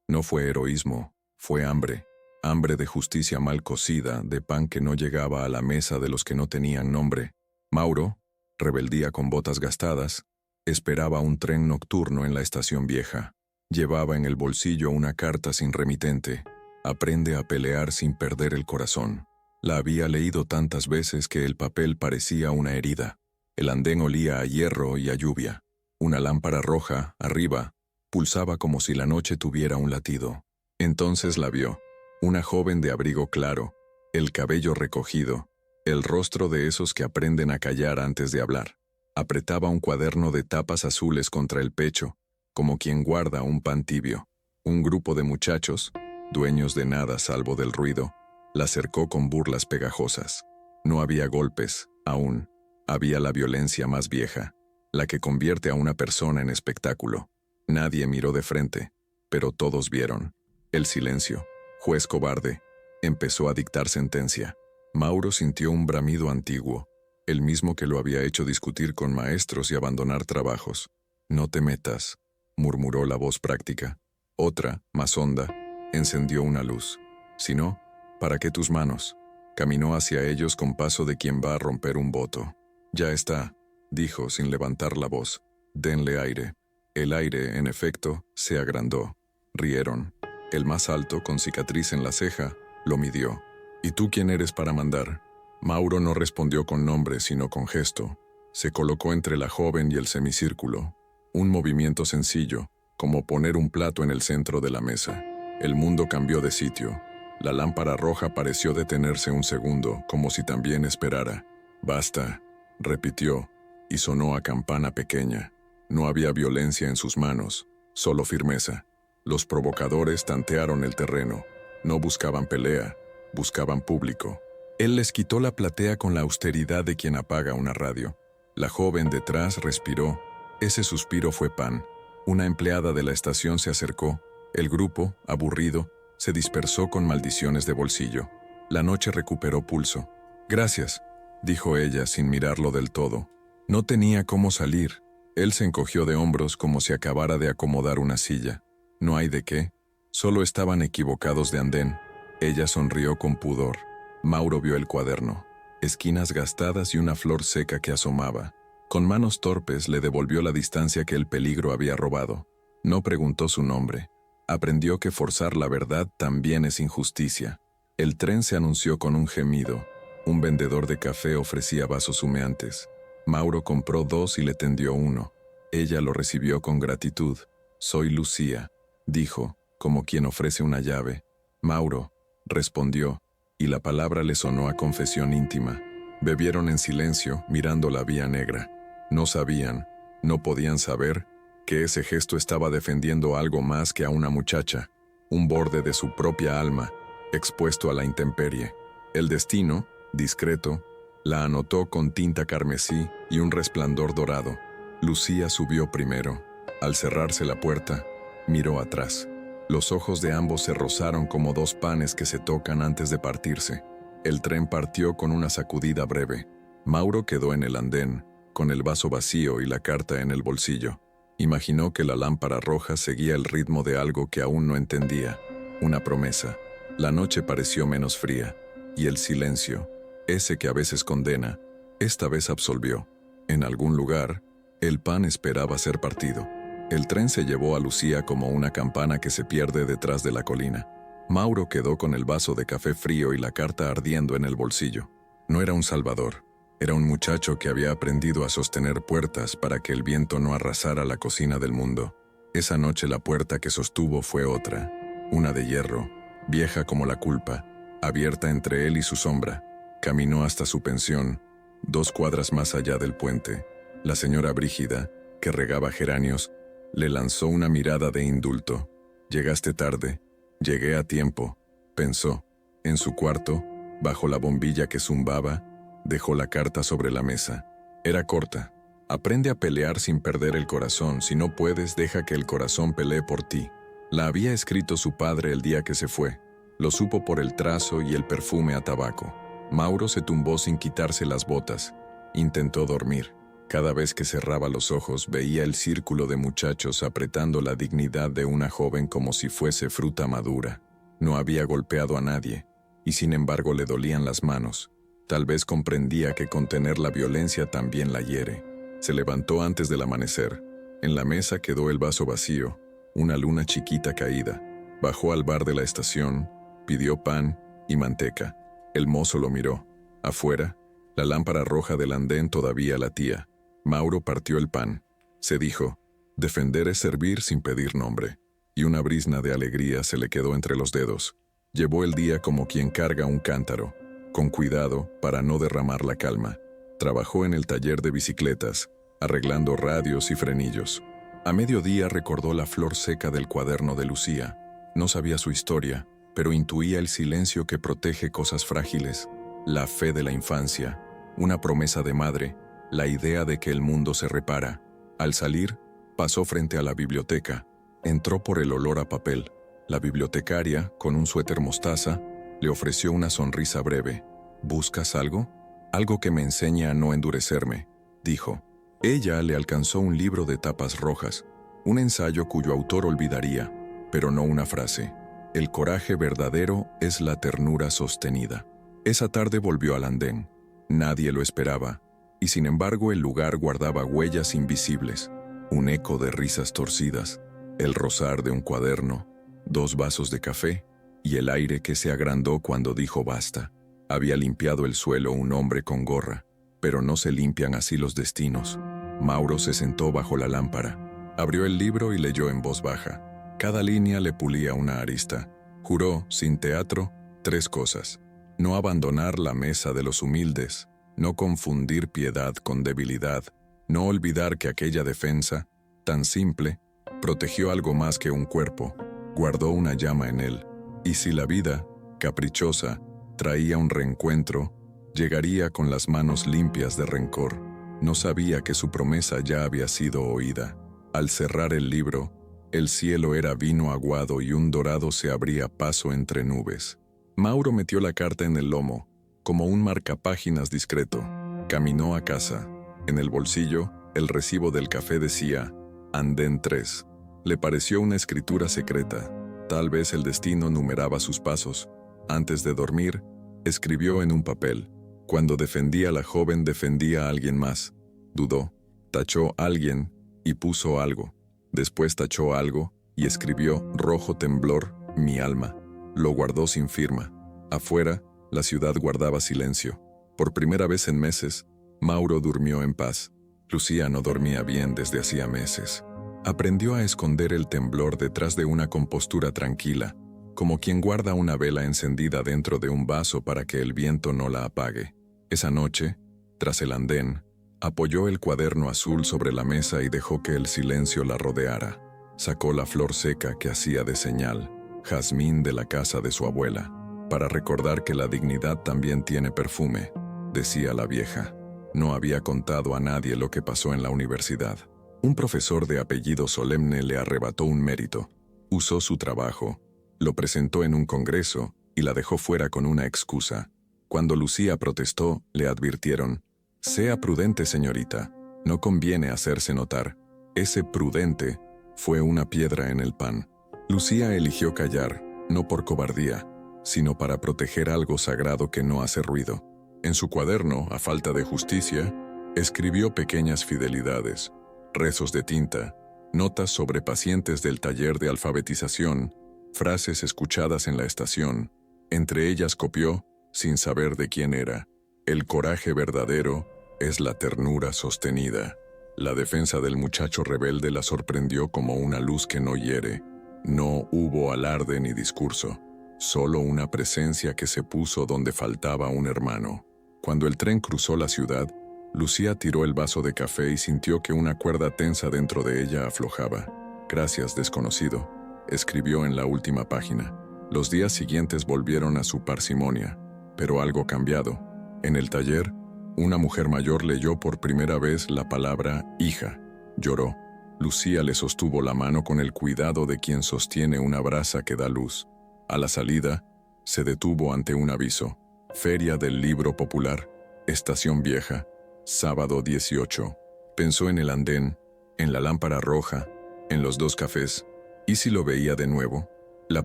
No fue heroísmo, fue hambre. Hambre de justicia mal cocida, de pan que no llegaba a la mesa de los que no tenían nombre. Mauro, rebeldía con botas gastadas, esperaba un tren nocturno en la estación vieja. Llevaba en el bolsillo una carta sin remitente. Aprende a pelear sin perder el corazón. La había leído tantas veces que el papel parecía una herida. El andén olía a hierro y a lluvia. Una lámpara roja, arriba, pulsaba como si la noche tuviera un latido. Entonces la vio. Una joven de abrigo claro, el cabello recogido, el rostro de esos que aprenden a callar antes de hablar. Apretaba un cuaderno de tapas azules contra el pecho, como quien guarda un pan tibio. Un grupo de muchachos, dueños de nada salvo del ruido, la cercó con burlas pegajosas. No había golpes, aún. Había la violencia más vieja, la que convierte a una persona en espectáculo. Nadie miró de frente, pero todos vieron. El silencio. Juez cobarde. Empezó a dictar sentencia. Mauro sintió un bramido antiguo, el mismo que lo había hecho discutir con maestros y abandonar trabajos. «No te metas», murmuró la voz práctica. Otra, más honda, encendió una luz. «Si no, ¿para qué tus manos?» Caminó hacia ellos con paso de quien va a romper un voto. «Ya está», dijo sin levantar la voz. «Denle aire». El aire, en efecto, se agrandó. Rieron. El más alto, con cicatriz en la ceja, lo midió. «¿Y tú quién eres para mandar?» Mauro no respondió con nombre, sino con gesto. Se colocó entre la joven y el semicírculo. Un movimiento sencillo, como poner un plato en el centro de la mesa. El mundo cambió de sitio. La lámpara roja pareció detenerse un segundo, como si también esperara. «Basta», repitió, y sonó a campana pequeña. No había violencia en sus manos, solo firmeza. Los provocadores tantearon el terreno. No buscaban pelea, buscaban público. Él les quitó la platea con la austeridad de quien apaga una radio. La joven detrás respiró. Ese suspiro fue pan. Una empleada de la estación se acercó. El grupo, aburrido, se dispersó con maldiciones de bolsillo. La noche recuperó pulso. «Gracias», dijo ella sin mirarlo del todo. No tenía cómo salir. Él se encogió de hombros como si acabara de acomodar una silla. «No hay de qué». Solo estaban equivocados de andén. Ella sonrió con pudor. Mauro vio el cuaderno. Esquinas gastadas y una flor seca que asomaba. Con manos torpes le devolvió la distancia que el peligro había robado. No preguntó su nombre. Aprendió que forzar la verdad también es injusticia. El tren se anunció con un gemido. Un vendedor de café ofrecía vasos humeantes. Mauro compró 2 y le tendió uno. Ella lo recibió con gratitud. «Soy Lucía», dijo, como quien ofrece una llave. «Mauro», respondió, y la palabra le sonó a confesión íntima. Bebieron en silencio, mirando la vía negra. No sabían, no podían saber, que ese gesto estaba defendiendo algo más que a una muchacha, un borde de su propia alma, expuesto a la intemperie. El destino, discreto, la anotó con tinta carmesí y un resplandor dorado. Lucía subió primero. Al cerrarse la puerta, miró atrás. Los ojos de ambos se rozaron como 2 panes que se tocan antes de partirse. El tren partió con una sacudida breve. Mauro quedó en el andén, con el vaso vacío y la carta en el bolsillo. Imaginó que la lámpara roja seguía el ritmo de algo que aún no entendía, una promesa. La noche pareció menos fría, y el silencio, ese que a veces condena, esta vez absolvió. En algún lugar, el pan esperaba ser partido. El tren se llevó a Lucía como una campana que se pierde detrás de la colina. Mauro quedó con el vaso de café frío y la carta ardiendo en el bolsillo. No era un salvador, era un muchacho que había aprendido a sostener puertas para que el viento no arrasara la cocina del mundo. Esa noche la puerta que sostuvo fue otra, una de hierro, vieja como la culpa, abierta entre él y su sombra. Caminó hasta su pensión, 2 cuadras más allá del puente. La señora Brígida, que regaba geranios, le lanzó una mirada de indulto. «Llegaste tarde». «Llegué a tiempo», pensó. En su cuarto, bajo la bombilla que zumbaba, dejó la carta sobre la mesa. Era corta. «Aprende a pelear sin perder el corazón. Si no puedes, deja que el corazón pelee por ti». La había escrito su padre el día que se fue. Lo supo por el trazo y el perfume a tabaco. Mauro se tumbó sin quitarse las botas. Intentó dormir. Cada vez que cerraba los ojos veía el círculo de muchachos apretando la dignidad de una joven como si fuese fruta madura. No había golpeado a nadie, y sin embargo le dolían las manos. Tal vez comprendía que contener la violencia también la hiere. Se levantó antes del amanecer. En la mesa quedó el vaso vacío, una luna chiquita caída. Bajó al bar de la estación, pidió pan y manteca. El mozo lo miró. Afuera, la lámpara roja del andén todavía latía. Mauro partió el pan. Se dijo, defender es servir sin pedir nombre. Y una brizna de alegría se le quedó entre los dedos. Llevó el día como quien carga un cántaro, con cuidado para no derramar la calma. Trabajó en el taller de bicicletas, arreglando radios y frenillos. A mediodía recordó la flor seca del cuaderno de Lucía. No sabía su historia, pero intuía el silencio que protege cosas frágiles, la fe de la infancia, una promesa de madre, la idea de que el mundo se repara. Al salir, pasó frente a la biblioteca. Entró por el olor a papel. La bibliotecaria, con un suéter mostaza, le ofreció una sonrisa breve. ¿Buscas algo? Algo que me enseñe a no endurecerme, dijo. Ella le alcanzó un libro de tapas rojas, un ensayo cuyo autor olvidaría, pero no una frase. El coraje verdadero es la ternura sostenida. Esa tarde volvió al andén. Nadie lo esperaba, y sin embargo el lugar guardaba huellas invisibles, un eco de risas torcidas, el rozar de un cuaderno, 2 vasos de café y el aire que se agrandó cuando dijo basta. Había limpiado el suelo un hombre con gorra, pero no se limpian así los destinos. Mauro se sentó bajo la lámpara, abrió el libro y leyó en voz baja. Cada línea le pulía una arista. Juró, sin teatro, 3 cosas. No abandonar la mesa de los humildes, no confundir piedad con debilidad, no olvidar que aquella defensa, tan simple, protegió algo más que un cuerpo, guardó una llama en él. Y si la vida, caprichosa, traía un reencuentro, llegaría con las manos limpias de rencor. No sabía que su promesa ya había sido oída. Al cerrar el libro, el cielo era vino aguado y un dorado se abría paso entre nubes. Mauro metió la carta en el lomo, como un marcapáginas discreto. Caminó a casa. En el bolsillo, el recibo del café decía, Andén 3. Le pareció una escritura secreta. Tal vez el destino numeraba sus pasos. Antes de dormir, escribió en un papel. Cuando defendía a la joven, defendía a alguien más. Dudó, tachó alguien y puso algo. Después tachó algo y escribió rojo temblor, mi alma. Lo guardó sin firma. Afuera, la ciudad guardaba silencio. Por primera vez en meses, Mauro durmió en paz. Lucía no dormía bien desde hacía meses. Aprendió a esconder el temblor detrás de una compostura tranquila, como quien guarda una vela encendida dentro de un vaso para que el viento no la apague. Esa noche, tras el andén, apoyó el cuaderno azul sobre la mesa y dejó que el silencio la rodeara. Sacó la flor seca que hacía de señal, jazmín de la casa de su abuela, para recordar que la dignidad también tiene perfume, decía la vieja. No había contado a nadie lo que pasó en la universidad. Un profesor de apellido solemne le arrebató un mérito. Usó su trabajo, lo presentó en un congreso y la dejó fuera con una excusa. Cuando Lucía protestó, le advirtieron, «Sea prudente, señorita, no conviene hacerse notar». Ese prudente fue una piedra en el pan. Lucía eligió callar, no por cobardía, sino para proteger algo sagrado que no hace ruido. En su cuaderno, a falta de justicia, escribió pequeñas fidelidades, rezos de tinta, notas sobre pacientes del taller de alfabetización, frases escuchadas en la estación. Entre ellas copió, sin saber de quién era, el coraje verdadero es la ternura sostenida. La defensa del muchacho rebelde la sorprendió como una luz que no hiere. No hubo alarde ni discurso, solo una presencia que se puso donde faltaba un hermano. Cuando el tren cruzó la ciudad, Lucía tiró el vaso de café y sintió que una cuerda tensa dentro de ella aflojaba. «Gracias, desconocido», escribió en la última página. Los días siguientes volvieron a su parsimonia, pero algo cambiado. En el taller, una mujer mayor leyó por primera vez la palabra hija. Lloró. Lucía le sostuvo la mano con el cuidado de quien sostiene una brasa que da luz. A la salida, se detuvo ante un aviso. Feria del Libro Popular, Estación Vieja, sábado 18. Pensó en el andén, en la lámpara roja, en los 2 cafés. ¿Y si lo veía de nuevo? La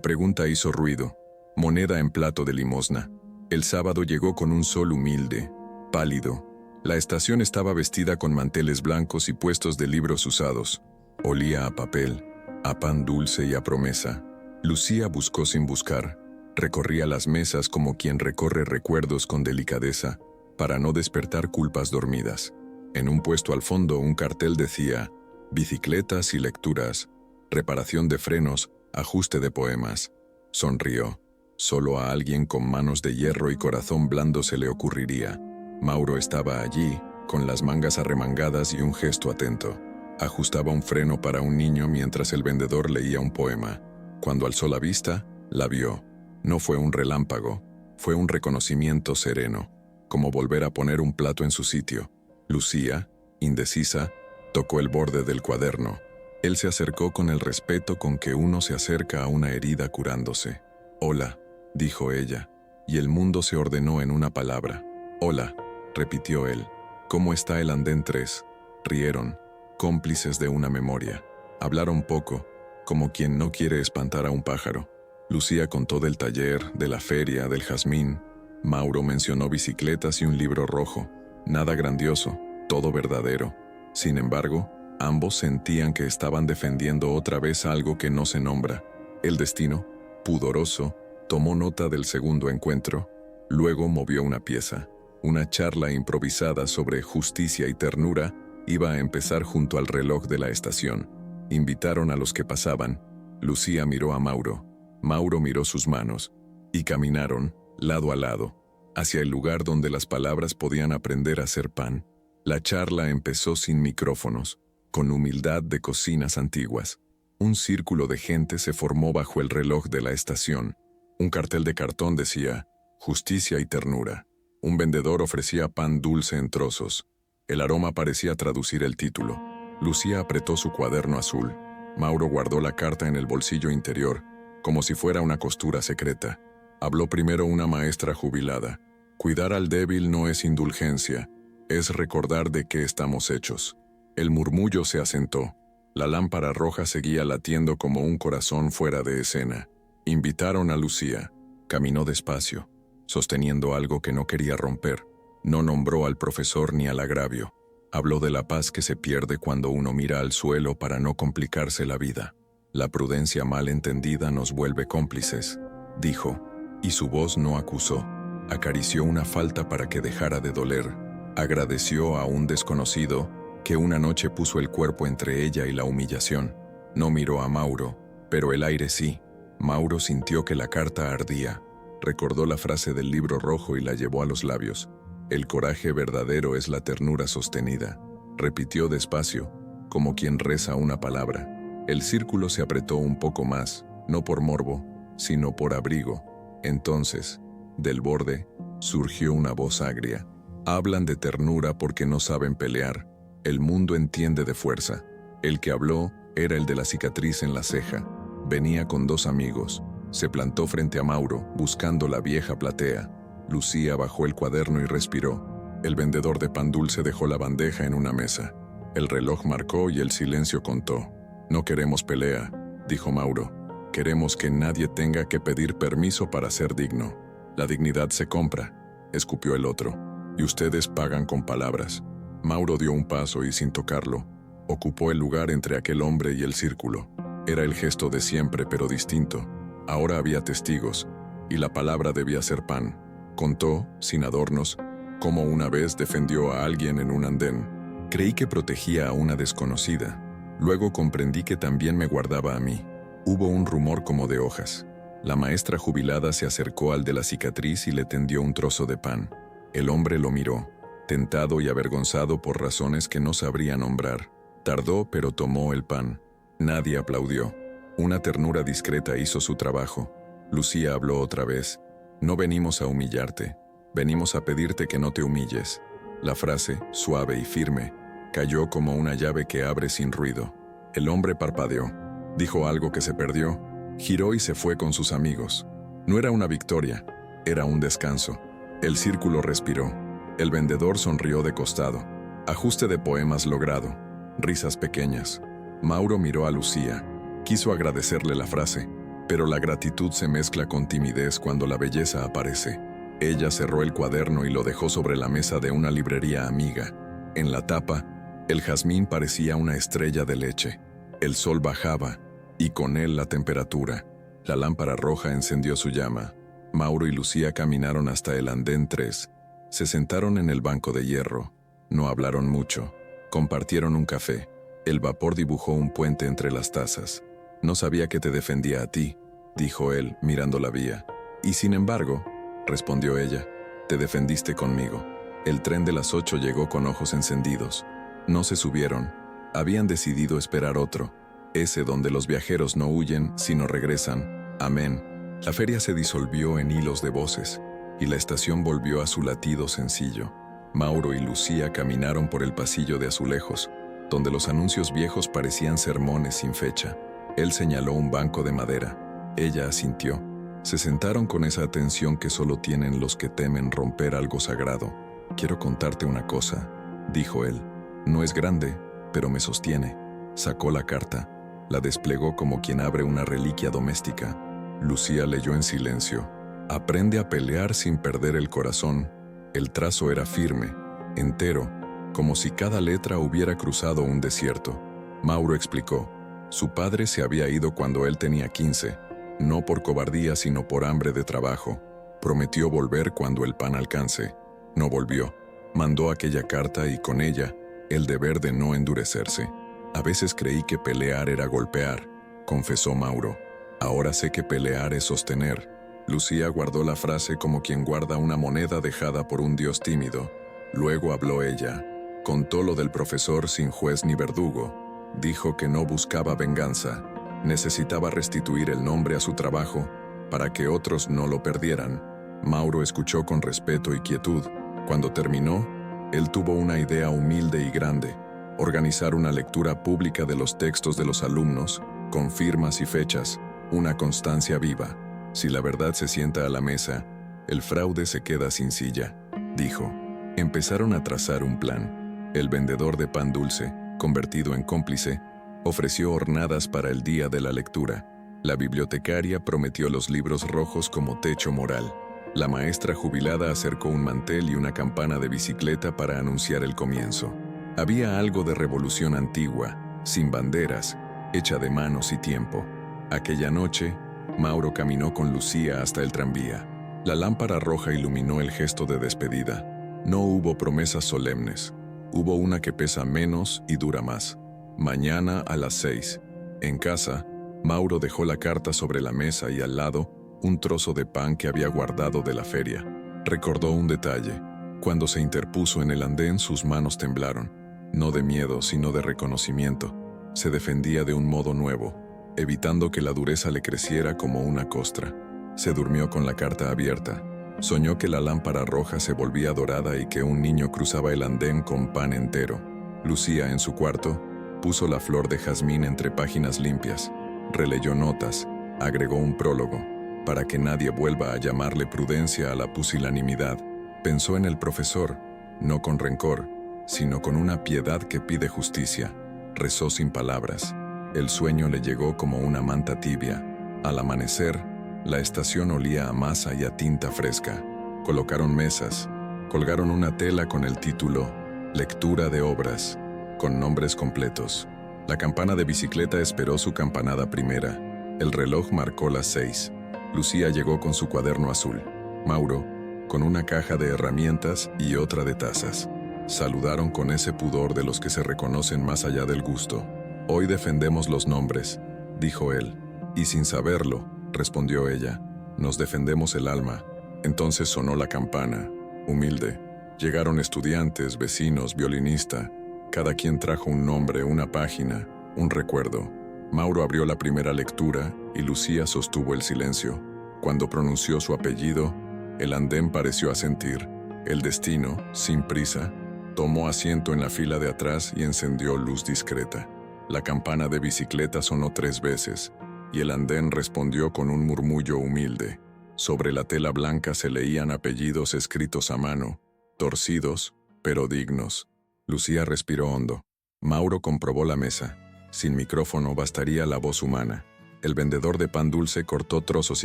pregunta hizo ruido. Moneda en plato de limosna. El sábado llegó con un sol humilde, pálido. La estación estaba vestida con manteles blancos y puestos de libros usados. Olía a papel, a pan dulce y a promesa. Lucía buscó sin buscar. Recorría las mesas como quien recorre recuerdos con delicadeza, para no despertar culpas dormidas. En un puesto al fondo un cartel decía: bicicletas y lecturas, reparación de frenos, ajuste de poemas. Sonrió. Solo a alguien con manos de hierro y corazón blando se le ocurriría. Mauro estaba allí, con las mangas arremangadas y un gesto atento. Ajustaba un freno para un niño mientras el vendedor leía un poema. Cuando alzó la vista, la vio. No fue un relámpago, fue un reconocimiento sereno, como volver a poner un plato en su sitio. Lucía, indecisa, tocó el borde del cuaderno. Él se acercó con el respeto con que uno se acerca a una herida curándose. «Hola», dijo ella, y el mundo se ordenó en una palabra. «Hola», repitió él. «¿Cómo está el andén 3?» Rieron, cómplices de una memoria. Hablaron poco, como quien no quiere espantar a un pájaro. Lucía contó del taller, de la feria, del jazmín. Mauro mencionó bicicletas y un libro rojo. Nada grandioso, todo verdadero. Sin embargo, ambos sentían que estaban defendiendo otra vez algo que no se nombra. El destino, pudoroso, tomó nota del segundo encuentro. Luego movió una pieza. Una charla improvisada sobre justicia y ternura iba a empezar junto al reloj de la estación. Invitaron a los que pasaban. Lucía miró a Mauro. Mauro miró sus manos. Y caminaron, lado a lado, hacia el lugar donde las palabras podían aprender a hacer pan. La charla empezó sin micrófonos, con humildad de cocinas antiguas. Un círculo de gente se formó bajo el reloj de la estación. Un cartel de cartón decía: justicia y ternura. Un vendedor ofrecía pan dulce en trozos. El aroma parecía traducir el título. Lucía apretó su cuaderno azul. Mauro guardó la carta en el bolsillo interior, como si fuera una costura secreta. Habló primero una maestra jubilada. Cuidar al débil no es indulgencia, es recordar de qué estamos hechos. El murmullo se asentó. La lámpara roja seguía latiendo como un corazón fuera de escena. Invitaron a Lucía. Caminó despacio, sosteniendo algo que no quería romper. No nombró al profesor ni al agravio. Habló de la paz que se pierde cuando uno mira al suelo para no complicarse la vida. La prudencia mal entendida nos vuelve cómplices, dijo, y su voz no acusó. Acarició una falta para que dejara de doler. Agradeció a un desconocido que una noche puso el cuerpo entre ella y la humillación. No miró a Mauro, pero el aire sí. Mauro sintió que la carta ardía. Recordó la frase del libro rojo y la llevó a los labios. El coraje verdadero es la ternura sostenida. Repitió despacio, como quien reza una palabra. El círculo se apretó un poco más, no por morbo, sino por abrigo. Entonces, del borde, surgió una voz agria. Hablan de ternura porque no saben pelear. El mundo entiende de fuerza. El que habló era el de la cicatriz en la ceja. Venía con 2 amigos. Se plantó frente a Mauro, buscando la vieja platea. Lucía bajó el cuaderno y respiró. El vendedor de pan dulce dejó la bandeja en una mesa. El reloj marcó y el silencio contó. «No queremos pelea», dijo Mauro. «Queremos que nadie tenga que pedir permiso para ser digno. La dignidad se compra», escupió el otro. «Y ustedes pagan con palabras». Mauro dio un paso y sin tocarlo, ocupó el lugar entre aquel hombre y el círculo. Era el gesto de siempre, pero distinto. Ahora había testigos, y la palabra debía ser pan. Contó, sin adornos, cómo una vez defendió a alguien en un andén. Creí que protegía a una desconocida. Luego comprendí que también me guardaba a mí. Hubo un rumor como de hojas. La maestra jubilada se acercó al de la cicatriz y le tendió un trozo de pan. El hombre lo miró, tentado y avergonzado por razones que no sabría nombrar. Tardó, pero tomó el pan. Nadie aplaudió. Una ternura discreta hizo su trabajo. Lucía habló otra vez. «No venimos a humillarte, venimos a pedirte que no te humilles». La frase, suave y firme, cayó como una llave que abre sin ruido. El hombre parpadeó. Dijo algo que se perdió. Giró y se fue con sus amigos. No era una victoria, era un descanso. El círculo respiró. El vendedor sonrió de costado. Ajuste de poemas logrado. Risas pequeñas. Mauro miró a Lucía. Quiso agradecerle la frase, pero la gratitud se mezcla con timidez cuando la belleza aparece. Ella cerró el cuaderno y lo dejó sobre la mesa de una librería amiga. En la tapa, el jazmín parecía una estrella de leche. El sol bajaba, y con él la temperatura. La lámpara roja encendió su llama. Mauro y Lucía caminaron hasta el andén 3. Se sentaron en el banco de hierro. No hablaron mucho. Compartieron un café. El vapor dibujó un puente entre las tazas. No sabía que te defendía a ti, dijo él, mirando la vía. Y sin embargo, respondió ella, te defendiste conmigo. El tren de las 8 llegó con ojos encendidos. No se subieron. Habían decidido esperar otro. Ese donde los viajeros no huyen, sino regresan. Amén. La feria se disolvió en hilos de voces, y la estación volvió a su latido sencillo. Mauro y Lucía caminaron por el pasillo de azulejos, donde los anuncios viejos parecían sermones sin fecha. Él señaló un banco de madera. Ella asintió. Se sentaron con esa atención que solo tienen los que temen romper algo sagrado. Quiero contarte una cosa, dijo él. No es grande, pero me sostiene. Sacó la carta. La desplegó como quien abre una reliquia doméstica. Lucía leyó en silencio. Aprende a pelear sin perder el corazón. El trazo era firme, entero, como si cada letra hubiera cruzado un desierto. Mauro explicó. Su padre se había ido cuando él tenía 15, no por cobardía sino por hambre de trabajo. Prometió volver cuando el pan alcance. No volvió. Mandó aquella carta y con ella, el deber de no endurecerse. A veces creí que pelear era golpear, confesó Mauro. Ahora sé que pelear es sostener. Lucía guardó la frase como quien guarda una moneda dejada por un dios tímido. Luego habló ella. Contó lo del profesor sin juez ni verdugo. Dijo que no buscaba venganza. Necesitaba restituir el nombre a su trabajo para que otros no lo perdieran. Mauro escuchó con respeto y quietud. Cuando terminó, él tuvo una idea humilde y grande. Organizar una lectura pública de los textos de los alumnos, con firmas y fechas, una constancia viva. Si la verdad se sienta a la mesa, el fraude se queda sin silla, dijo. Empezaron a trazar un plan. El vendedor de pan dulce, convertido en cómplice, ofreció hornadas para el día de la lectura. La bibliotecaria prometió los libros rojos como techo moral. La maestra jubilada acercó un mantel y una campana de bicicleta para anunciar el comienzo. Había algo de revolución antigua, sin banderas, hecha de manos y tiempo. Aquella noche, Mauro caminó con Lucía hasta el tranvía. La lámpara roja iluminó el gesto de despedida. No hubo promesas solemnes. Hubo una que pesa menos y dura más. Mañana a las 6. En casa, Mauro dejó la carta sobre la mesa y al lado, un trozo de pan que había guardado de la feria. Recordó un detalle. Cuando se interpuso en el andén, sus manos temblaron. No de miedo, sino de reconocimiento. Se defendía de un modo nuevo, evitando que la dureza le creciera como una costra. Se durmió con la carta abierta. Soñó que la lámpara roja se volvía dorada y que un niño cruzaba el andén con pan entero. Lucía, en su cuarto, puso la flor de jazmín entre páginas limpias. Releyó notas, agregó un prólogo, para que nadie vuelva a llamarle prudencia a la pusilanimidad. Pensó en el profesor, no con rencor, sino con una piedad que pide justicia. Rezó sin palabras. El sueño le llegó como una manta tibia. Al amanecer, la estación olía a masa y a tinta fresca. Colocaron mesas, colgaron una tela con el título Lectura de obras, con nombres completos. La campana de bicicleta esperó su campanada primera. El reloj marcó las 6. Lucía llegó con su cuaderno azul. Mauro, con una caja de herramientas y otra de tazas. Saludaron con ese pudor de los que se reconocen más allá del gusto. Hoy defendemos los nombres, dijo él. Y sin saberlo, respondió ella, nos defendemos el alma. Entonces sonó la campana, humilde. Llegaron estudiantes, vecinos, violinista. Cada quien trajo un nombre, una página, un recuerdo. Mauro abrió la primera lectura y Lucía sostuvo el silencio. Cuando pronunció su apellido, el andén pareció asentir. El destino, sin prisa, tomó asiento en la fila de atrás y encendió luz discreta. La campana de bicicleta sonó 3 veces, y el andén respondió con un murmullo humilde. Sobre la tela blanca se leían apellidos escritos a mano, torcidos, pero dignos. Lucía respiró hondo. Mauro comprobó la mesa. Sin micrófono bastaría la voz humana. El vendedor de pan dulce cortó trozos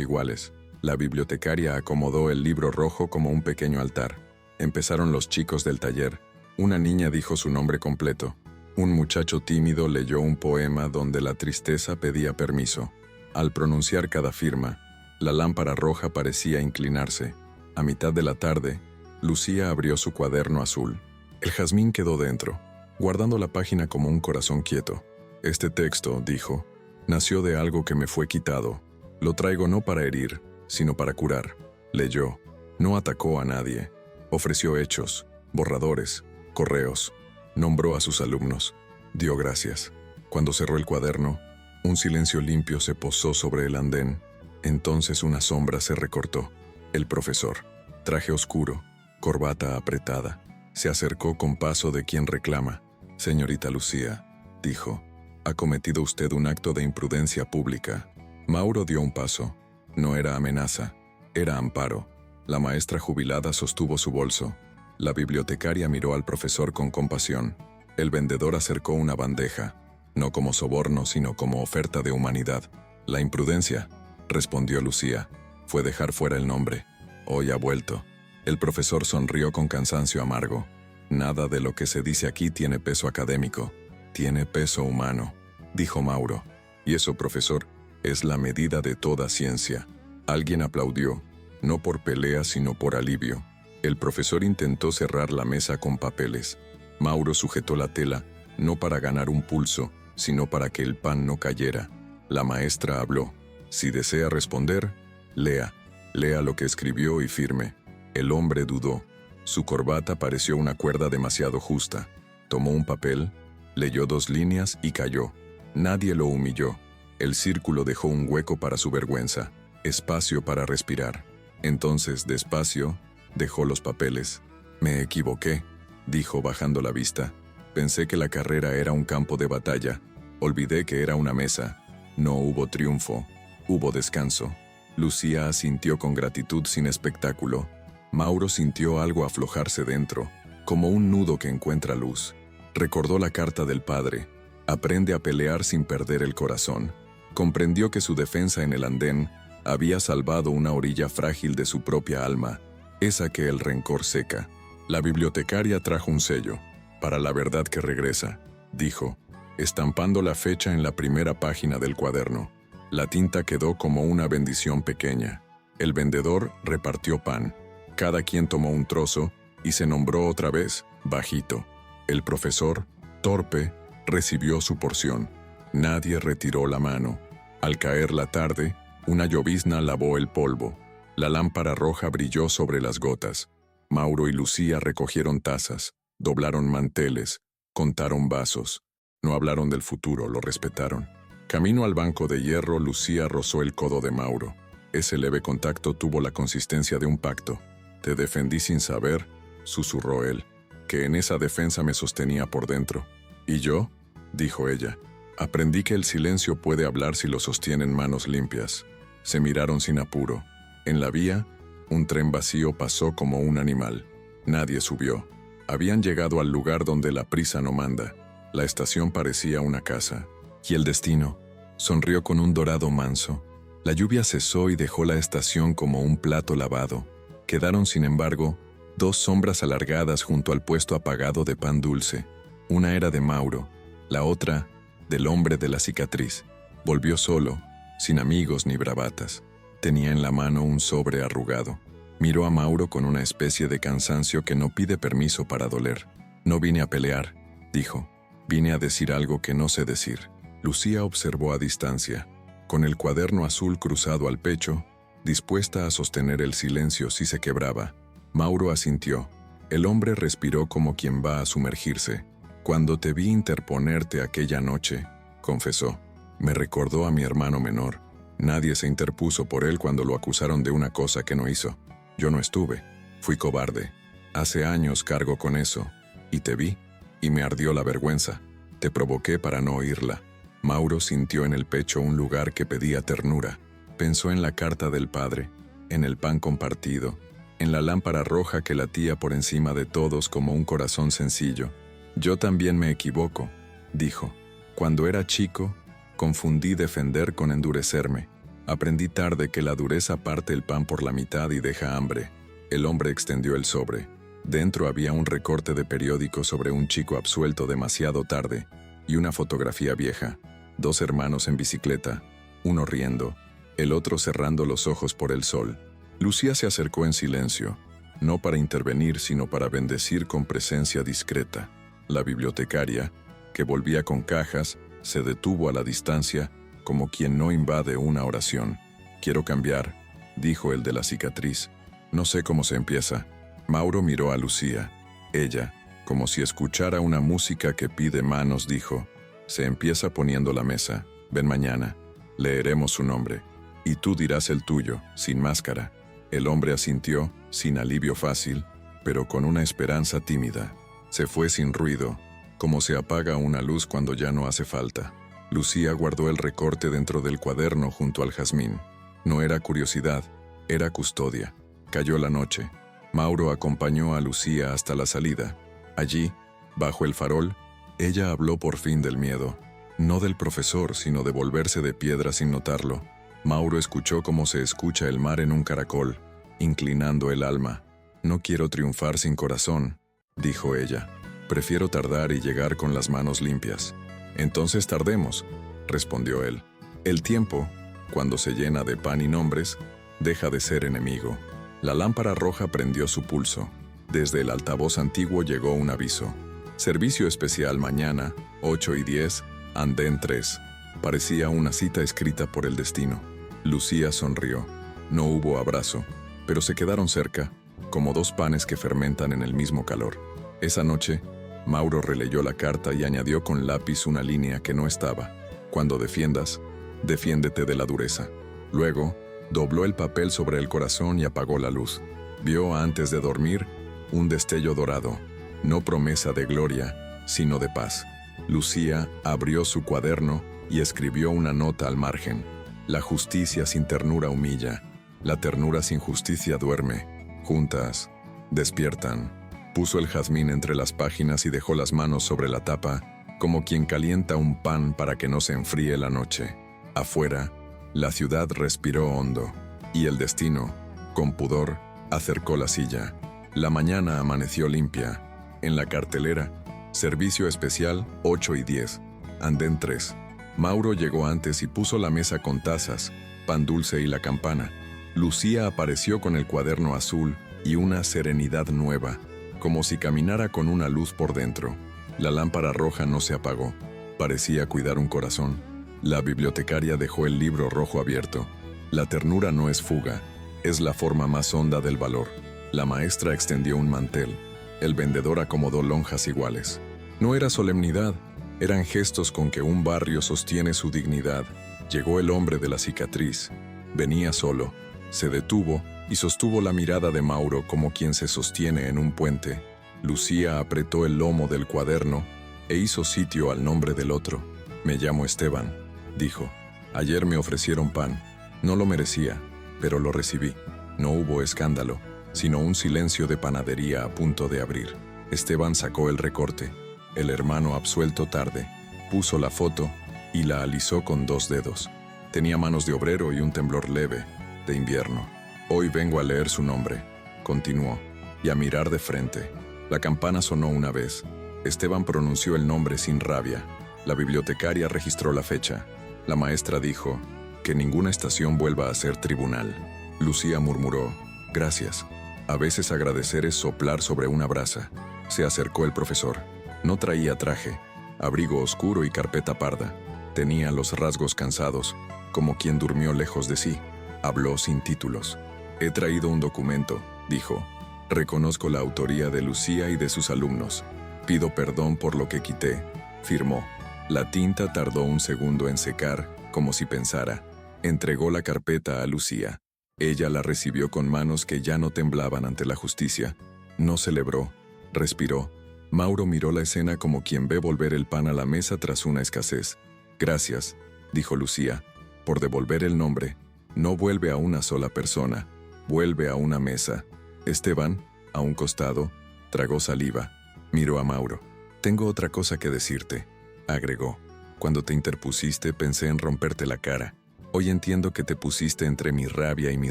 iguales. La bibliotecaria acomodó el libro rojo como un pequeño altar. Empezaron los chicos del taller. Una niña dijo su nombre completo. Un muchacho tímido leyó un poema donde la tristeza pedía permiso. Al pronunciar cada firma, la lámpara roja parecía inclinarse. A mitad de la tarde, Lucía abrió su cuaderno azul. El jazmín quedó dentro, guardando la página como un corazón quieto. Este texto, dijo, nació de algo que me fue quitado. Lo traigo no para herir, sino para curar. Leyó. No atacó a nadie. Ofreció hechos, borradores, correos. Nombró a sus alumnos. Dio gracias. Cuando cerró el cuaderno, un silencio limpio se posó sobre el andén. Entonces una sombra se recortó. El profesor, traje oscuro, corbata apretada, se acercó con paso de quien reclama. Señorita Lucía, dijo, ha cometido usted un acto de imprudencia pública. Mauro dio un paso. No era amenaza, era amparo. La maestra jubilada sostuvo su bolso. La bibliotecaria miró al profesor con compasión. El vendedor acercó una bandeja, no como soborno, sino como oferta de humanidad. La imprudencia, respondió Lucía, fue dejar fuera el nombre. Hoy ha vuelto. El profesor sonrió con cansancio amargo. Nada de lo que se dice aquí tiene peso académico, tiene peso humano, dijo Mauro. Y eso, profesor, es la medida de toda ciencia. Alguien aplaudió, no por pelea sino por alivio. El profesor intentó cerrar la mesa con papeles. Mauro sujetó la tela, no para ganar un pulso, sino para que el pan no cayera. La maestra habló. Si desea responder, lea. Lea lo que escribió y firme. El hombre dudó. Su corbata pareció una cuerda demasiado justa. Tomó un papel, leyó 2 líneas y cayó. Nadie lo humilló. El círculo dejó un hueco para su vergüenza, espacio para respirar. Entonces, despacio, dejó los papeles. Me equivoqué, dijo bajando la vista. Pensé que la carrera era un campo de batalla. Olvidé que era una mesa. No hubo triunfo, hubo descanso. Lucía asintió con gratitud sin espectáculo. Mauro sintió algo aflojarse dentro, como un nudo que encuentra luz. Recordó la carta del padre. Aprende a pelear sin perder el corazón. Comprendió que su defensa en el andén había salvado una orilla frágil de su propia alma, esa que el rencor seca. La bibliotecaria trajo un sello. Para la verdad que regresa, dijo, estampando la fecha en la primera página del cuaderno. La tinta quedó como una bendición pequeña. El vendedor repartió pan. Cada quien tomó un trozo y se nombró otra vez, bajito. El profesor, torpe, recibió su porción. Nadie retiró la mano. Al caer la tarde, una llovizna lavó el polvo. La lámpara roja brilló sobre las gotas. Mauro y Lucía recogieron tazas, doblaron manteles, contaron vasos. No hablaron del futuro, lo respetaron. Camino al banco de hierro, Lucía rozó el codo de Mauro. Ese leve contacto tuvo la consistencia de un pacto. Te defendí sin saber, susurró él, que en esa defensa me sostenía por dentro. ¿Y yo?, dijo ella. Aprendí que el silencio puede hablar si lo sostienen manos limpias. Se miraron sin apuro. En la vía, un tren vacío pasó como un animal. Nadie subió. Habían llegado al lugar donde la prisa no manda. La estación parecía una casa. ¿Y el destino? Sonrió con un dorado manso. La lluvia cesó y dejó la estación como un plato lavado. Quedaron, sin embargo, 2 sombras alargadas junto al puesto apagado de pan dulce. Una era de Mauro, la otra, del hombre de la cicatriz. Volvió solo, sin amigos ni bravatas. Tenía en la mano un sobre arrugado. Miró a Mauro con una especie de cansancio que no pide permiso para doler. No vine a pelear, dijo. Vine a decir algo que no sé decir. Lucía observó a distancia, con el cuaderno azul cruzado al pecho, dispuesta a sostener el silencio si se quebraba. Mauro asintió. El hombre respiró como quien va a sumergirse. Cuando te vi interponerte aquella noche, confesó, me recordó a mi hermano menor. Nadie se interpuso por él cuando lo acusaron de una cosa que no hizo. Yo no estuve. Fui cobarde. Hace años cargo con eso. Y te vi, y me ardió la vergüenza. Te provoqué para no oírla. Mauro sintió en el pecho un lugar que pedía ternura. Pensó en la carta del padre, en el pan compartido, en la lámpara roja que latía por encima de todos como un corazón sencillo. Yo también me equivoco, dijo. Cuando era chico, confundí defender con endurecerme. Aprendí tarde que la dureza parte el pan por la mitad y deja hambre. El hombre extendió el sobre. Dentro había un recorte de periódico sobre un chico absuelto demasiado tarde y una fotografía vieja. 2 hermanos en bicicleta, uno riendo, el otro cerrando los ojos por el sol. Lucía se acercó en silencio, no para intervenir, sino para bendecir con presencia discreta. La bibliotecaria, que volvía con cajas, se detuvo a la distancia, como quien no invade una oración. «Quiero cambiar», dijo el de la cicatriz. «No sé cómo se empieza». Mauro miró a Lucía. Ella, como si escuchara una música que pide manos, dijo: «Se empieza poniendo la mesa. Ven mañana. Leeremos su nombre. Y tú dirás el tuyo, sin máscara». El hombre asintió, sin alivio fácil, pero con una esperanza tímida. Se fue sin ruido, como se apaga una luz cuando ya no hace falta. Lucía guardó el recorte dentro del cuaderno junto al jazmín. No era curiosidad, era custodia. Cayó la noche. Mauro acompañó a Lucía hasta la salida. Allí, bajo el farol, ella habló por fin del miedo. No del profesor, sino de volverse de piedra sin notarlo. Mauro escuchó cómo se escucha el mar en un caracol, inclinando el alma. «No quiero triunfar sin corazón», dijo ella. «Prefiero tardar y llegar con las manos limpias». «Entonces tardemos», respondió él. «El tiempo, cuando se llena de pan y nombres, deja de ser enemigo». La lámpara roja prendió su pulso. Desde el altavoz antiguo llegó un aviso. «Servicio especial mañana, 8:10, andén 3». Parecía una cita escrita por el destino. Lucía sonrió. No hubo abrazo, pero se quedaron cerca, como 2 panes que fermentan en el mismo calor. Esa noche, Mauro releyó la carta y añadió con lápiz una línea que no estaba. «Cuando defiendas, defiéndete de la dureza». Luego, dobló el papel sobre el corazón y apagó la luz. Vio antes de dormir un destello dorado, no promesa de gloria, sino de paz. Lucía abrió su cuaderno y escribió una nota al margen. «La justicia sin ternura humilla, la ternura sin justicia duerme. Juntas, despiertan». Puso el jazmín entre las páginas y dejó las manos sobre la tapa, como quien calienta un pan para que no se enfríe la noche. Afuera, la ciudad respiró hondo, y el destino, con pudor, acercó la silla. La mañana amaneció limpia. En la cartelera, servicio especial 8:10, andén 3. Mauro llegó antes y puso la mesa con tazas, pan dulce y la campana. Lucía apareció con el cuaderno azul y una serenidad nueva, como si caminara con una luz por dentro. La lámpara roja no se apagó. Parecía cuidar un corazón. La bibliotecaria dejó el libro rojo abierto. La ternura no es fuga, es la forma más honda del valor. La maestra extendió un mantel. El vendedor acomodó lonjas iguales. No era solemnidad, eran gestos con que un barrio sostiene su dignidad. Llegó el hombre de la cicatriz. Venía solo. Se detuvo y sostuvo la mirada de Mauro como quien se sostiene en un puente. Lucía apretó el lomo del cuaderno e hizo sitio al nombre del otro. «Me llamo Esteban», dijo. «Ayer me ofrecieron pan. No lo merecía, pero lo recibí». No hubo escándalo, sino un silencio de panadería a punto de abrir. Esteban sacó el recorte. El hermano absuelto tarde. Puso la foto y la alisó con 2 dedos. Tenía manos de obrero y un temblor leve, de invierno. «Hoy vengo a leer su nombre», continuó, «y a mirar de frente». La campana sonó una vez. Esteban pronunció el nombre sin rabia. La bibliotecaria registró la fecha. La maestra dijo: «Que ninguna estación vuelva a ser tribunal». Lucía murmuró: «Gracias». A veces agradecer es soplar sobre una brasa. Se acercó el profesor. No traía traje, abrigo oscuro y carpeta parda. Tenía los rasgos cansados, como quien durmió lejos de sí. Habló sin títulos. «He traído un documento», dijo. «Reconozco la autoría de Lucía y de sus alumnos. Pido perdón por lo que quité», firmó. La tinta tardó un segundo en secar, como si pensara. Entregó la carpeta a Lucía. Ella la recibió con manos que ya no temblaban ante la justicia. No celebró, respiró. Mauro miró la escena como quien ve volver el pan a la mesa tras una escasez. «Gracias», dijo Lucía, «por devolver el nombre. No vuelve a una sola persona, vuelve a una mesa». Esteban, a un costado, tragó saliva. Miró a Mauro. Tengo otra cosa que decirte, agregó. Cuando te interpusiste pensé en romperte la cara. Hoy entiendo que te pusiste entre mi rabia y mi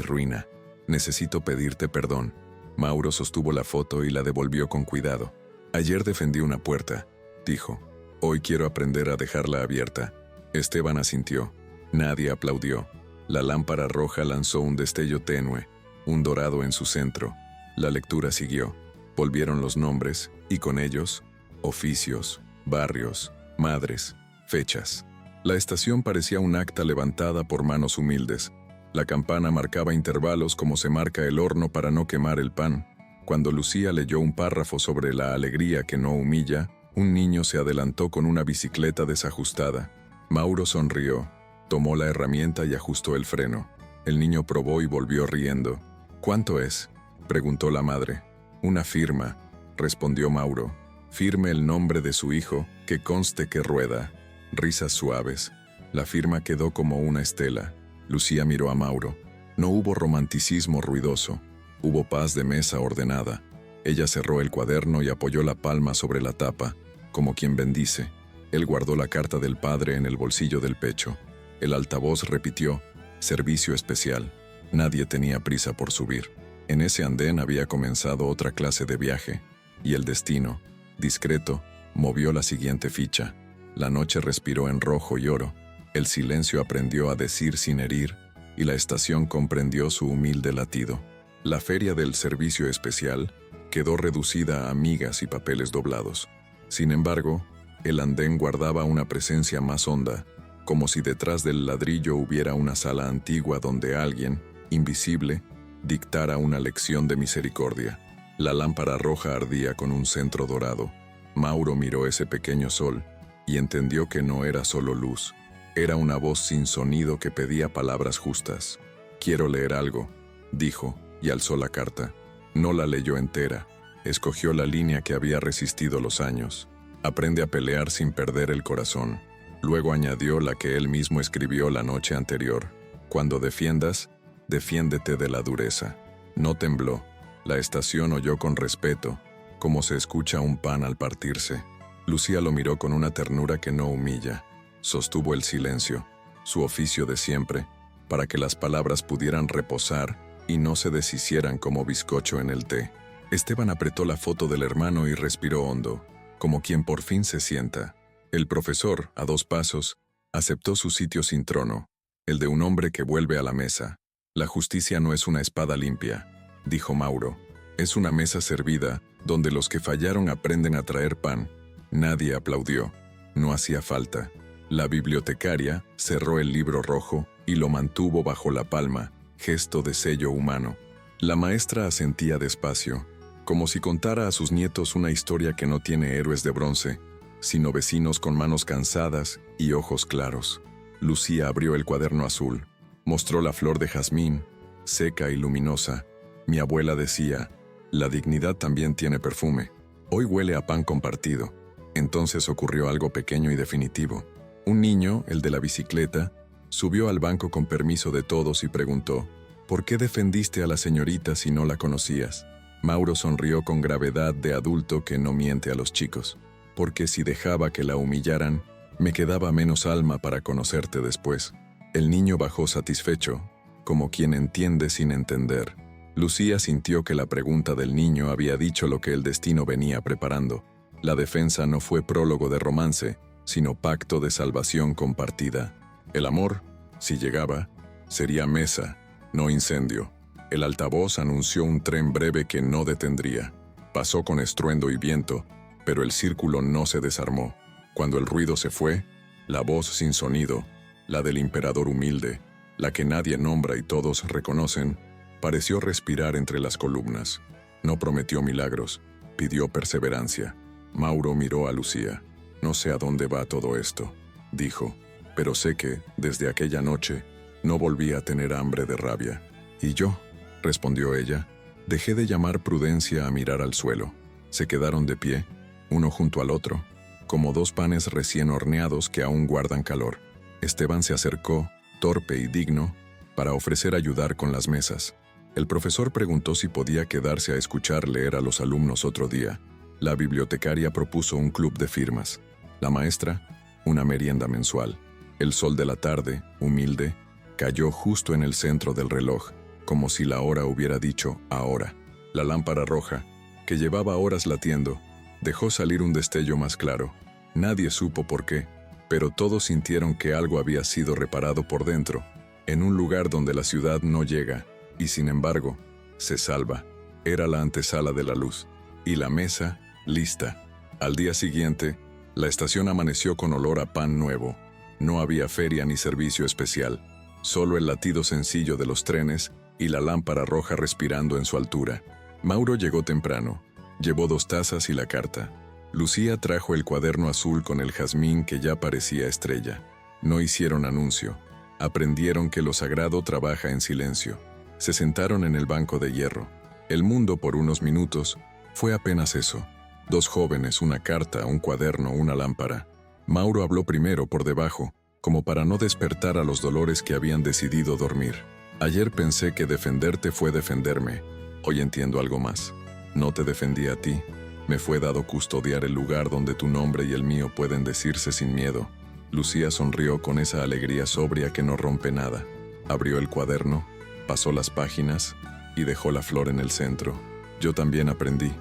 ruina. Necesito pedirte perdón. Mauro sostuvo la foto y la devolvió con cuidado. Ayer defendí una puerta, dijo. Hoy quiero aprender a dejarla abierta. Esteban asintió. Nadie aplaudió. La lámpara roja lanzó un destello tenue, un dorado en su centro. La lectura siguió. Volvieron los nombres, y con ellos, oficios, barrios, madres, fechas. La estación parecía un acta levantada por manos humildes. La campana marcaba intervalos como se marca el horno para no quemar el pan. Cuando Lucía leyó un párrafo sobre la alegría que no humilla, un niño se adelantó con una bicicleta desajustada. Mauro sonrió, tomó la herramienta y ajustó el freno. El niño probó y volvió riendo. ¿Cuánto es?, preguntó la madre. Una firma, respondió Mauro. Firme el nombre de su hijo, que conste que rueda. Risas suaves. La firma quedó como una estela. Lucía miró a Mauro. No hubo romanticismo ruidoso. Hubo paz de mesa ordenada. Ella cerró el cuaderno y apoyó la palma sobre la tapa, como quien bendice. Él guardó la carta del padre en el bolsillo del pecho. El altavoz repitió, servicio especial. Nadie tenía prisa por subir. En ese andén había comenzado otra clase de viaje, y el destino, discreto, movió la siguiente ficha. La noche respiró en rojo y oro. El silencio aprendió a decir sin herir, y la estación comprendió su humilde latido. La feria del servicio especial quedó reducida a migas y papeles doblados. Sin embargo, el andén guardaba una presencia más honda, como si detrás del ladrillo hubiera una sala antigua donde alguien, invisible, dictara una lección de misericordia. La lámpara roja ardía con un centro dorado. Mauro miró ese pequeño sol y entendió que no era solo luz. Era una voz sin sonido que pedía palabras justas. «Quiero leer algo», dijo, y alzó la carta. No la leyó entera. Escogió la línea que había resistido los años. «Aprende a pelear sin perder el corazón». Luego añadió la que él mismo escribió la noche anterior. «Cuando defiendas, defiéndete de la dureza». No tembló. La estación oyó con respeto, como se escucha un pan al partirse. Lucía lo miró con una ternura que no humilla. Sostuvo el silencio, su oficio de siempre, para que las palabras pudieran reposar y no se deshicieran como bizcocho en el té. Esteban apretó la foto del hermano y respiró hondo, como quien por fin se sienta. El profesor, a 2 pasos, aceptó su sitio sin trono, el de un hombre que vuelve a la mesa. «La justicia no es una espada limpia», dijo Mauro. «Es una mesa servida, donde los que fallaron aprenden a traer pan». Nadie aplaudió. No hacía falta. La bibliotecaria cerró el libro rojo y lo mantuvo bajo la palma, gesto de sello humano. La maestra asentía despacio, como si contara a sus nietos una historia que no tiene héroes de bronce, sino vecinos con manos cansadas y ojos claros. Lucía abrió el cuaderno azul. Mostró la flor de jazmín, seca y luminosa. Mi abuela decía, la dignidad también tiene perfume. Hoy huele a pan compartido. Entonces ocurrió algo pequeño y definitivo. Un niño, el de la bicicleta, subió al banco con permiso de todos y preguntó, «¿Por qué defendiste a la señorita si no la conocías?» Mauro sonrió con gravedad de adulto que no miente a los chicos. «Porque si dejaba que la humillaran, me quedaba menos alma para conocerte después». El niño bajó satisfecho, como quien entiende sin entender. Lucía sintió que la pregunta del niño había dicho lo que el destino venía preparando. La defensa no fue prólogo de romance, sino pacto de salvación compartida. El amor, si llegaba, sería mesa, no incendio. El altavoz anunció un tren breve que no detendría. Pasó con estruendo y viento, pero el círculo no se desarmó. Cuando el ruido se fue, la voz sin sonido, la del emperador humilde, la que nadie nombra y todos reconocen, pareció respirar entre las columnas. No prometió milagros, pidió perseverancia. Mauro miró a Lucía. «No sé a dónde va todo esto», dijo, «pero sé que, desde aquella noche, no volví a tener hambre de rabia». «¿Y yo?», respondió ella. «Dejé de llamar prudencia a mirar al suelo». Se quedaron de pie, uno junto al otro, como 2 panes recién horneados que aún guardan calor. Esteban se acercó, torpe y digno, para ofrecer ayudar con las mesas. El profesor preguntó si podía quedarse a escuchar leer a los alumnos otro día. La bibliotecaria propuso un club de firmas. La maestra, una merienda mensual. El sol de la tarde, humilde, cayó justo en el centro del reloj, como si la hora hubiera dicho ahora. La lámpara roja, que llevaba horas latiendo, dejó salir un destello más claro. Nadie supo por qué, pero todos sintieron que algo había sido reparado por dentro, en un lugar donde la ciudad no llega, y sin embargo, se salva. Era la antesala de la luz. Y la mesa, lista. Al día siguiente, la estación amaneció con olor a pan nuevo. No había feria ni servicio especial, solo el latido sencillo de los trenes y la lámpara roja respirando en su altura. Mauro llegó temprano. Llevó 2 tazas y la carta. Lucía trajo el cuaderno azul con el jazmín que ya parecía estrella. No hicieron anuncio. Aprendieron que lo sagrado trabaja en silencio. Se sentaron en el banco de hierro. El mundo por unos minutos fue apenas eso. 2 jóvenes, una carta, un cuaderno, una lámpara. Mauro habló primero por debajo, como para no despertar a los dolores que habían decidido dormir. Ayer pensé que defenderte fue defenderme. Hoy entiendo algo más. No te defendí a ti. Me fue dado custodiar el lugar donde tu nombre y el mío pueden decirse sin miedo. Lucía sonrió con esa alegría sobria que no rompe nada. Abrió el cuaderno, pasó las páginas y dejó la flor en el centro. Yo también aprendí,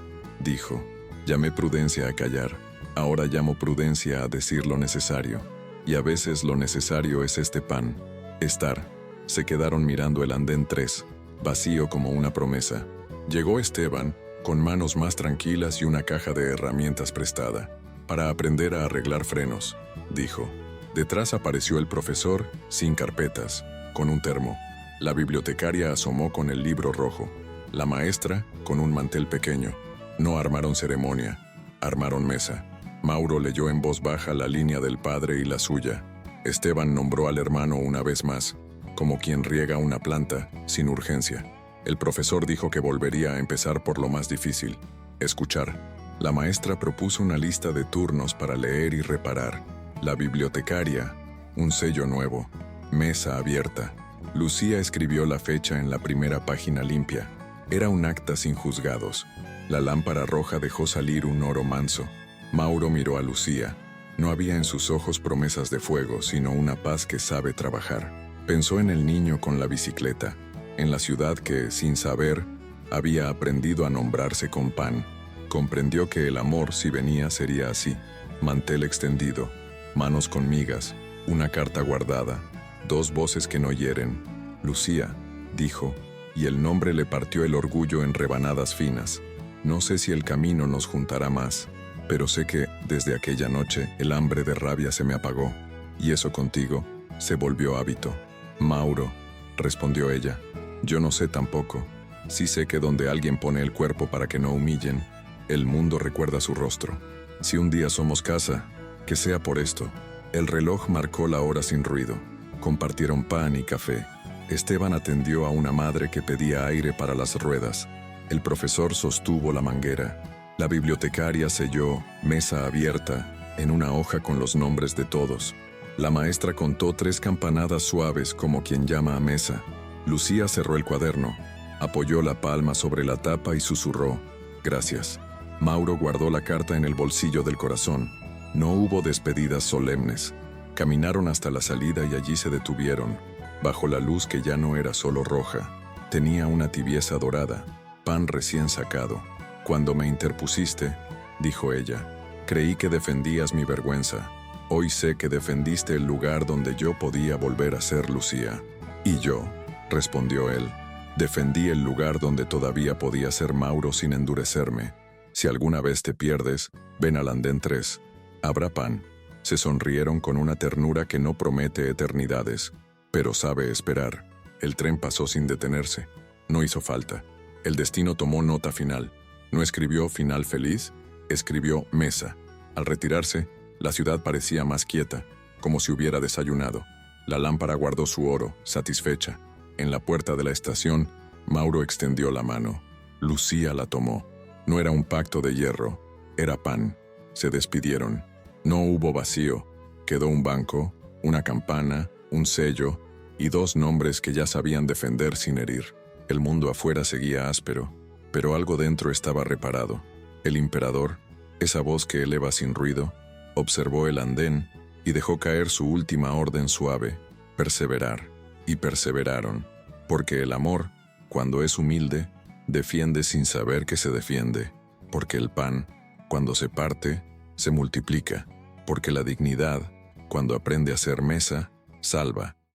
dijo. Llamé prudencia a callar. Ahora llamo prudencia a decir lo necesario. Y a veces lo necesario es este pan. Estar. Se quedaron mirando el andén 3, vacío como una promesa. Llegó Esteban, con manos más tranquilas y una caja de herramientas prestada. Para aprender a arreglar frenos, dijo. Detrás apareció el profesor, sin carpetas, con un termo. La bibliotecaria asomó con el libro rojo. La maestra, con un mantel pequeño. No armaron ceremonia, armaron mesa. Mauro leyó en voz baja la línea del padre y la suya. Esteban nombró al hermano una vez más, como quien riega una planta, sin urgencia. El profesor dijo que volvería a empezar por lo más difícil, escuchar. La maestra propuso una lista de turnos para leer y reparar. La bibliotecaria, un sello nuevo, mesa abierta. Lucía escribió la fecha en la primera página limpia. Era un acta sin juzgados. La lámpara roja dejó salir un oro manso. Mauro miró a Lucía. No había en sus ojos promesas de fuego, sino una paz que sabe trabajar. Pensó en el niño con la bicicleta, en la ciudad que, sin saber, había aprendido a nombrarse con pan. Comprendió que el amor, si venía, sería así. Mantel extendido, manos con migas, una carta guardada, 2 voces que no hieren. Lucía, dijo, y el nombre le partió el orgullo en rebanadas finas. No sé si el camino nos juntará más, pero sé que, desde aquella noche, el hambre de rabia se me apagó, y eso contigo se volvió hábito. Mauro, respondió ella, yo no sé tampoco. Sí sé que donde alguien pone el cuerpo para que no humillen, el mundo recuerda su rostro. Si un día somos casa, que sea por esto. El reloj marcó la hora sin ruido. Compartieron pan y café. Esteban atendió a una madre que pedía aire para las ruedas. El profesor sostuvo la manguera. La bibliotecaria selló, mesa abierta, en una hoja con los nombres de todos. La maestra contó 3 campanadas suaves como quien llama a mesa. Lucía cerró el cuaderno, apoyó la palma sobre la tapa y susurró, gracias. Mauro guardó la carta en el bolsillo del corazón. No hubo despedidas solemnes. Caminaron hasta la salida y allí se detuvieron, bajo la luz que ya no era solo roja. Tenía una tibieza dorada, pan recién sacado. Cuando me interpusiste, dijo ella, creí que defendías mi vergüenza. Hoy sé que defendiste el lugar donde yo podía volver a ser Lucía. Y yo, respondió él, defendí el lugar donde todavía podía ser Mauro sin endurecerme. Si alguna vez te pierdes, ven al andén 3. Habrá pan. Se sonrieron con una ternura que no promete eternidades, pero sabe esperar. El tren pasó sin detenerse. No hizo falta. El destino tomó nota final. No escribió final feliz, escribió mesa. Al retirarse, la ciudad parecía más quieta, como si hubiera desayunado. La lámpara guardó su oro, satisfecha. En la puerta de la estación, Mauro extendió la mano. Lucía la tomó. No era un pacto de hierro, era pan. Se despidieron. No hubo vacío. Quedó un banco, una campana, un sello y 2 nombres que ya sabían defender sin herir. El mundo afuera seguía áspero, pero algo dentro estaba reparado. El emperador, esa voz que eleva sin ruido, observó el andén y dejó caer su última orden suave: perseverar. Y perseveraron, porque el amor, cuando es humilde, defiende sin saber que se defiende, porque el pan, cuando se parte, se multiplica, porque la dignidad, cuando aprende a ser mesa, salva,